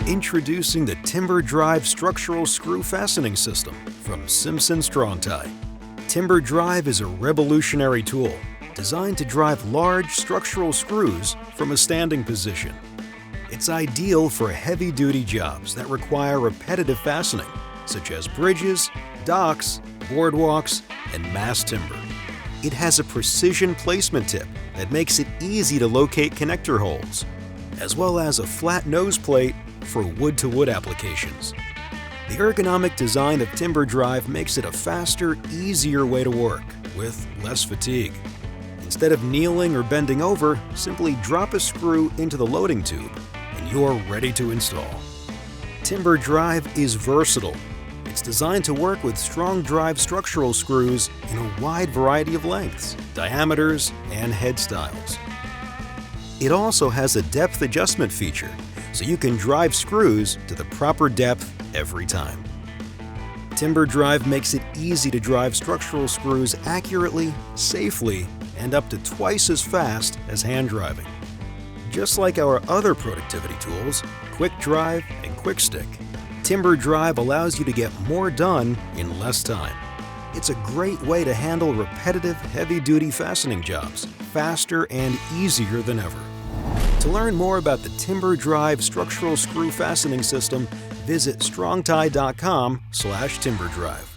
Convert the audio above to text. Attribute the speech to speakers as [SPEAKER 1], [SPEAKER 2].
[SPEAKER 1] Introducing the Timber Drive Structural Screw Fastening System from Simpson Strong-Tie. Timber Drive is a revolutionary tool designed to drive large structural screws from a standing position. It's ideal for heavy-duty jobs that require repetitive fastening, such as bridges, docks, boardwalks, and mass timber. It has a precision placement tip that makes it easy to locate connector holes, as well as a flat nose plate for wood-to-wood applications. The ergonomic design of Timber Drive makes it a faster, easier way to work with less fatigue. Instead of kneeling or bending over, simply drop a screw into the loading tube and you're ready to install. Timber Drive is versatile. It's designed to work with strong drive structural screws in a wide variety of lengths, diameters, and head styles. It also has a depth adjustment feature, so you can drive screws to the proper depth every time. Timber Drive makes it easy to drive structural screws accurately, safely, and up to twice as fast as hand driving. Just like our other productivity tools, Quick Drive and Quick Stick, Timber Drive allows you to get more done in less time. It's a great way to handle repetitive, heavy-duty fastening jobs faster and easier than ever. To learn more about the Timber Drive Structural Screw Fastening System, visit strongtie.com/timberdrive.